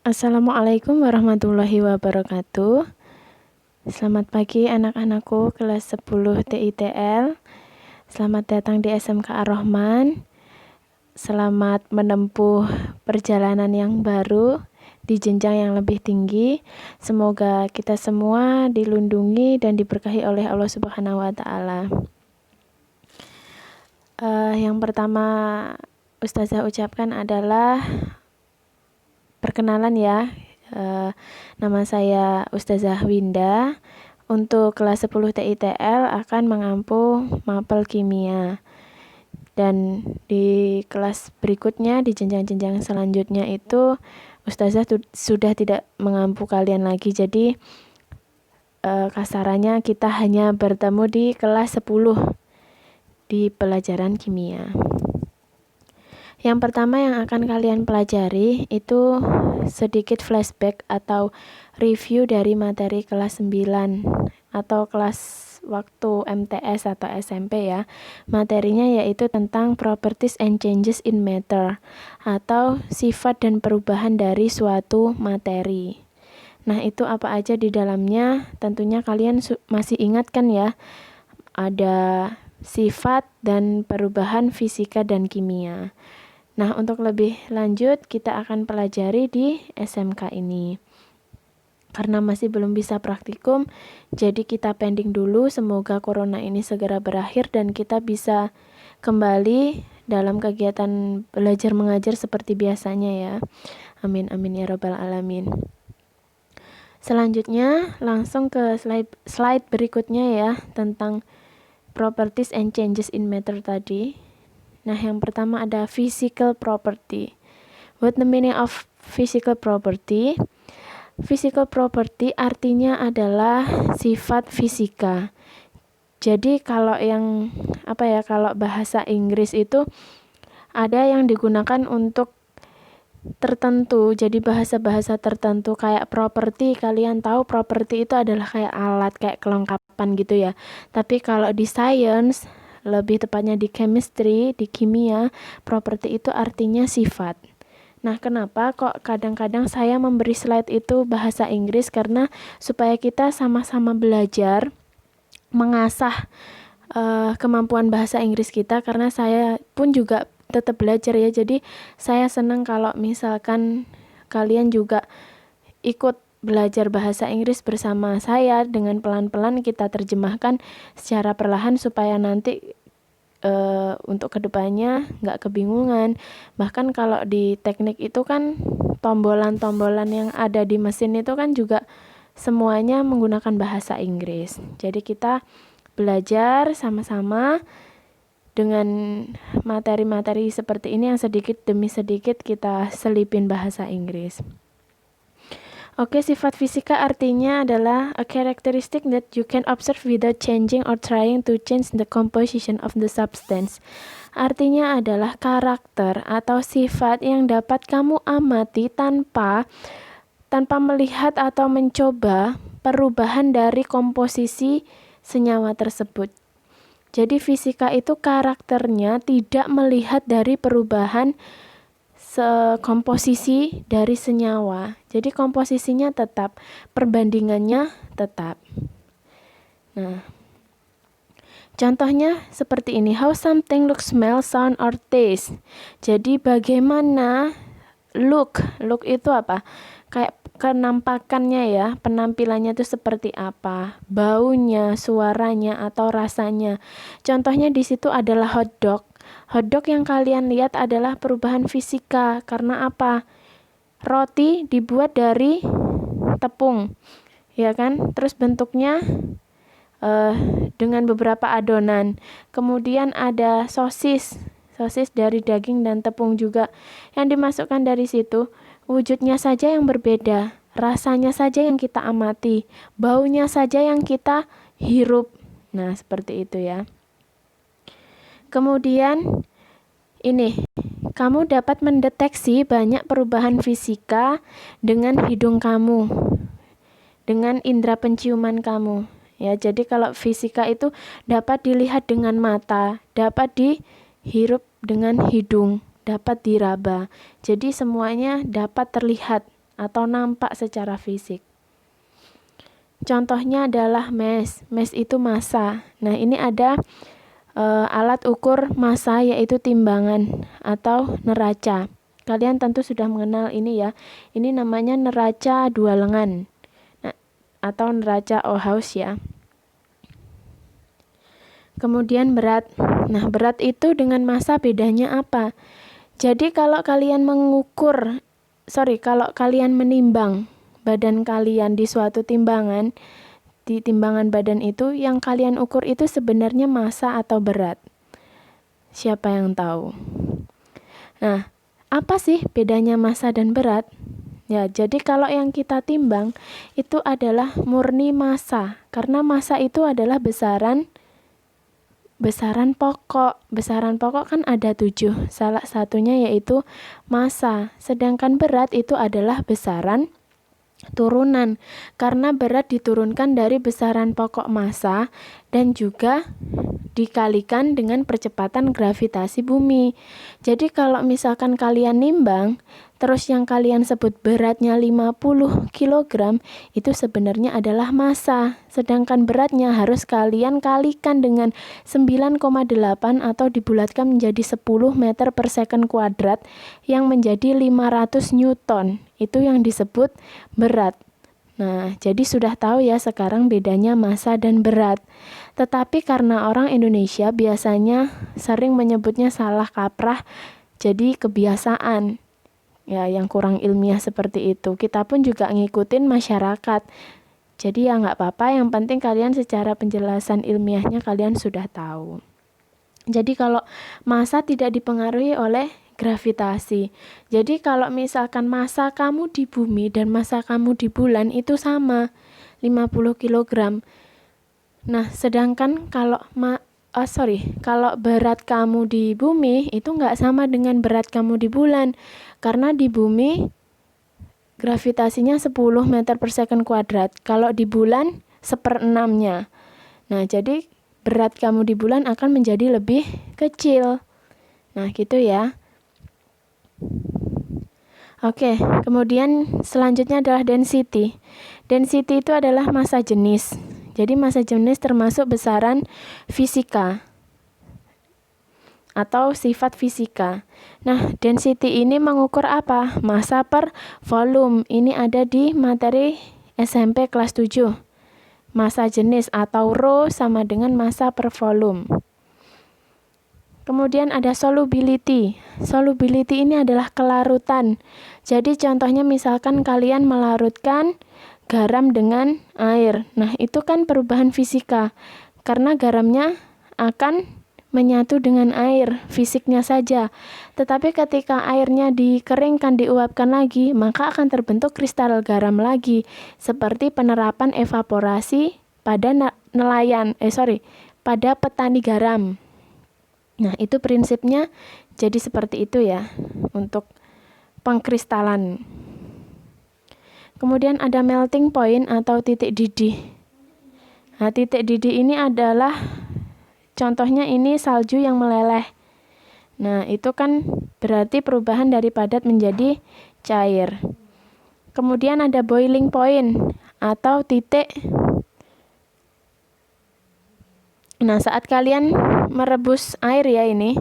Assalamualaikum warahmatullahi wabarakatuh. Selamat pagi anak-anakku kelas 10 TITL. Selamat datang di SMK Ar-Rahman. Selamat menempuh perjalanan yang baru di jenjang yang lebih tinggi. Semoga kita semua dilindungi dan diberkahi oleh Allah Subhanahu wa taala. Yang pertama Ustazah ucapkan adalah perkenalan ya. Nama saya Ustazah Winda. Untuk kelas 10 TITL akan mengampu mapel kimia. Dan di kelas berikutnya, di jenjang-jenjang selanjutnya itu Ustazah sudah tidak mengampu kalian lagi. Jadi kasarannya kita hanya bertemu di kelas 10 di pelajaran kimia. Yang pertama yang akan kalian pelajari itu sedikit flashback atau review dari materi kelas 9 atau kelas waktu MTS atau SMP ya. Materinya yaitu tentang properties and changes in matter atau sifat dan perubahan dari suatu materi. Nah, itu apa aja di dalamnya? Tentunya kalian masih ingat kan ya? Ada sifat dan perubahan fisika dan kimia. Nah, untuk lebih lanjut kita akan pelajari di SMK ini. Karena masih belum bisa praktikum, jadi kita pending dulu. Semoga corona ini segera berakhir dan kita bisa kembali dalam kegiatan belajar mengajar seperti biasanya ya. Amin amin ya rabbal alamin. Selanjutnya langsung ke slide berikutnya ya, tentang properties and changes in matter tadi. Nah, yang pertama ada physical property. What the meaning of physical property? Physical property artinya adalah sifat fisika. Jadi kalau kalau bahasa Inggris itu ada yang digunakan untuk tertentu. Jadi bahasa-bahasa tertentu kayak properti, kalian tahu properti itu adalah kayak alat, kayak kelengkapan gitu ya. Tapi kalau di science, lebih tepatnya di chemistry, di kimia, properti itu artinya sifat. Nah, kenapa kok kadang-kadang saya memberi slide itu bahasa Inggris? Karena supaya kita sama-sama belajar, mengasah kemampuan bahasa Inggris kita, karena saya pun juga tetap belajar ya. Jadi saya senang kalau misalkan kalian juga ikut belajar bahasa Inggris bersama saya, dengan pelan-pelan kita terjemahkan secara perlahan supaya nanti untuk kedepannya nggak kebingungan. Bahkan kalau di teknik itu kan tombolan-tombolan yang ada di mesin itu kan juga semuanya menggunakan bahasa Inggris. Jadi kita belajar sama-sama dengan materi-materi seperti ini yang sedikit demi sedikit kita selipin bahasa Inggris. Oke, sifat fisika artinya adalah a characteristic that you can observe without changing or trying to change the composition of the substance. Artinya adalah karakter atau sifat yang dapat kamu amati tanpa melihat atau mencoba perubahan dari komposisi senyawa tersebut. Jadi fisika itu karakternya tidak melihat dari perubahan komposisi dari senyawa. Jadi komposisinya tetap, perbandingannya tetap. Nah, contohnya seperti ini, how something look, smell, sound, or taste. Jadi bagaimana look itu apa? Kayak kenampakannya ya, penampilannya itu seperti apa, baunya, suaranya, atau rasanya. Contohnya di situ adalah hotdog. Hotdog yang kalian lihat adalah perubahan fisika. Karena apa? Roti dibuat dari tepung, ya kan? Terus bentuknya dengan beberapa adonan. Kemudian ada sosis dari daging dan tepung juga yang dimasukkan dari situ. Wujudnya saja yang berbeda, rasanya saja yang kita amati, baunya saja yang kita hirup. Nah, seperti itu ya. Kemudian ini, kamu dapat mendeteksi banyak perubahan fisika dengan hidung kamu, dengan indera penciuman kamu. Ya, jadi kalau fisika itu dapat dilihat dengan mata, dapat dihirup dengan hidung, dapat diraba. Jadi semuanya dapat terlihat atau nampak secara fisik. Contohnya adalah mass. Mass itu massa. Nah, ini ada alat ukur massa yaitu timbangan atau neraca. Kalian tentu sudah mengenal ini ya. Ini namanya neraca dua lengan. Nah, atau neraca Ohaus ya. Kemudian berat. Nah, berat itu dengan massa bedanya apa? Jadi kalau kalian kalau kalian menimbang badan kalian di suatu timbangan, di timbangan badan itu yang kalian ukur itu sebenarnya massa atau berat. Siapa yang tahu? Nah, apa sih bedanya massa dan berat? Ya, jadi kalau yang kita timbang itu adalah murni massa, karena massa itu adalah besaran pokok. Besaran pokok kan ada 7, salah satunya yaitu massa. Sedangkan berat itu adalah besaran turunan, karena berat diturunkan dari besaran pokok massa dan juga dikalikan dengan percepatan gravitasi bumi. Jadi kalau misalkan kalian nimbang, terus yang kalian sebut beratnya 50 kg, itu sebenarnya adalah massa. Sedangkan beratnya harus kalian kalikan dengan 9,8 atau dibulatkan menjadi 10 meter per second kuadrat yang menjadi 500 Newton. Itu yang disebut berat. Nah, jadi sudah tahu ya sekarang bedanya massa dan berat. Tetapi karena orang Indonesia biasanya sering menyebutnya salah kaprah, jadi kebiasaan. Ya, yang kurang ilmiah seperti itu. Kita pun juga ngikutin masyarakat. Jadi ya nggak apa-apa, yang penting kalian secara penjelasan ilmiahnya kalian sudah tahu. Jadi kalau massa tidak dipengaruhi oleh gravitasi. Jadi kalau misalkan massa kamu di bumi dan massa kamu di bulan itu sama, 50 kg. Nah, sedangkan kalau kalau berat kamu di bumi itu nggak sama dengan berat kamu di bulan. Karena di bumi gravitasinya 10 meter per second kuadrat. Kalau di bulan 1/6-nya. Nah, jadi berat kamu di bulan akan menjadi lebih kecil. Nah, gitu ya. Oke, kemudian selanjutnya adalah density. Density itu adalah massa jenis. Jadi massa jenis termasuk besaran fisika atau sifat fisika. Nah, density ini mengukur apa? Massa per volume. Ini ada di materi SMP kelas 7. Massa jenis atau rho sama dengan massa per volume. Kemudian ada solubility. Solubility ini adalah kelarutan. Jadi contohnya misalkan kalian melarutkan garam dengan air. Nah, itu kan perubahan fisika. Karena garamnya akan menyatu dengan air, fisiknya saja. Tetapi ketika airnya dikeringkan, diuapkan lagi, maka akan terbentuk kristal garam lagi. Seperti penerapan evaporasi pada pada petani garam. Nah, itu prinsipnya jadi seperti itu ya untuk pengkristalan. Kemudian ada melting point atau titik didih. Nah, titik didih ini adalah contohnya ini salju yang meleleh. Nah, itu kan berarti perubahan dari padat menjadi cair. Kemudian ada boiling point atau titik. Nah, saat kalian merebus air ya ini.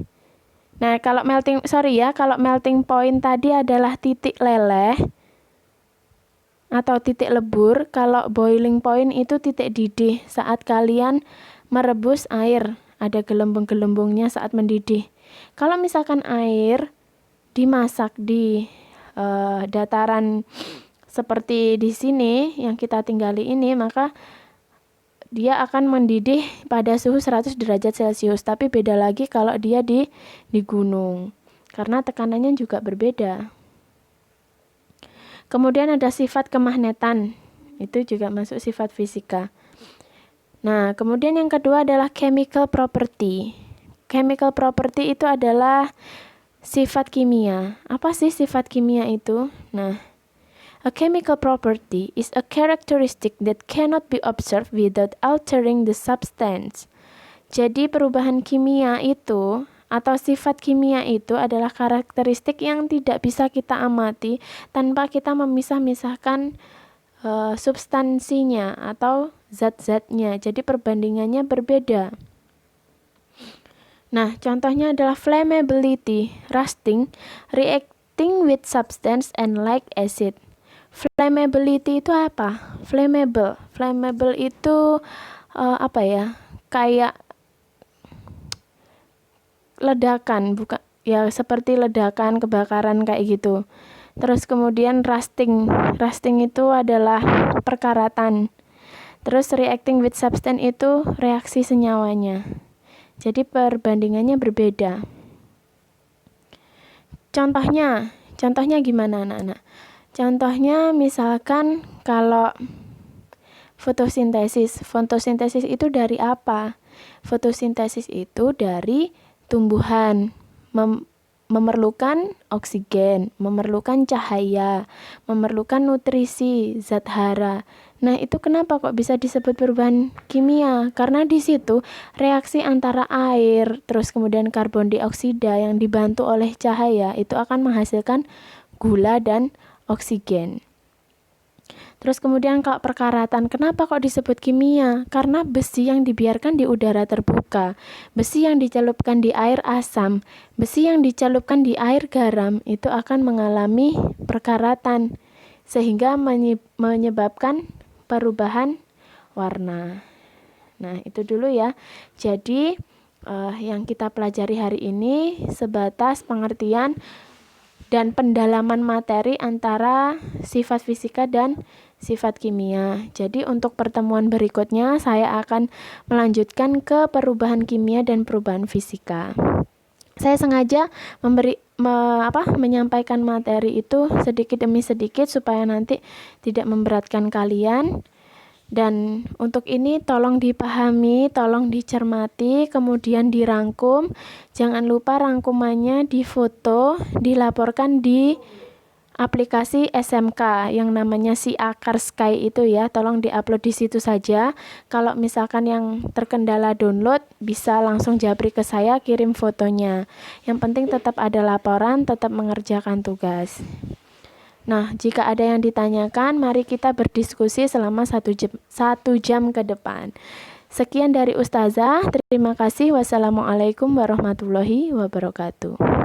Nah, kalau melting point tadi adalah titik leleh atau titik lebur. Kalau boiling point itu titik didih saat kalian merebus air. Ada gelembung-gelembungnya saat mendidih. Kalau misalkan air dimasak di dataran seperti di sini yang kita tinggali ini, maka dia akan mendidih pada suhu 100 derajat Celcius. Tapi beda lagi kalau dia di gunung. Karena tekanannya juga berbeda. Kemudian ada sifat kemagnetan. Itu juga masuk sifat fisika. Nah, kemudian yang kedua adalah chemical property. Chemical property itu adalah sifat kimia. Apa sih sifat kimia itu? Nah, a chemical property is a characteristic that cannot be observed without altering the substance. Jadi perubahan kimia itu atau sifat kimia itu adalah karakteristik yang tidak bisa kita amati tanpa kita memisah-misahkan substansinya atau zat-zatnya. Jadi perbandingannya berbeda. Nah, contohnya adalah flammability, rusting, reacting with substance and like acid. Flammability itu apa? Flammable itu apa ya? Kayak ledakan, bukan ya, seperti ledakan, kebakaran kayak gitu. Terus kemudian rusting itu adalah perkaratan. Terus reacting with substance itu reaksi senyawanya. Jadi perbandingannya berbeda. Contohnya gimana anak-anak? Contohnya misalkan kalau fotosintesis itu dari apa? Fotosintesis itu dari tumbuhan, memerlukan oksigen, memerlukan cahaya, memerlukan nutrisi, zat hara. Nah, itu kenapa kok bisa disebut perubahan kimia? Karena di situ reaksi antara air, terus kemudian karbon dioksida yang dibantu oleh cahaya itu akan menghasilkan gula dan oksigen. Terus kemudian kalau perkaratan, kenapa kok disebut kimia? Karena besi yang dibiarkan di udara terbuka, besi yang dicelupkan di air asam, besi yang dicelupkan di air garam itu akan mengalami perkaratan sehingga menyebabkan perubahan warna. Nah, itu dulu ya. Jadi yang kita pelajari hari ini sebatas pengertian dan pendalaman materi antara sifat fisika dan sifat kimia. Jadi untuk pertemuan berikutnya saya akan melanjutkan ke perubahan kimia dan perubahan fisika. Saya sengaja menyampaikan materi itu sedikit demi sedikit supaya nanti tidak memberatkan kalian. Dan untuk ini tolong dipahami, tolong dicermati, kemudian dirangkum. Jangan lupa rangkumannya difoto, dilaporkan di aplikasi SMK yang namanya Si Akar Sky itu ya. Tolong diupload di situ saja. Kalau misalkan yang terkendala download, bisa langsung japri ke saya, kirim fotonya. Yang penting tetap ada laporan, tetap mengerjakan tugas. Nah, jika ada yang ditanyakan, mari kita berdiskusi selama 1 jam ke depan. Sekian dari Ustazah, terima kasih. Wassalamualaikum warahmatullahi wabarakatuh.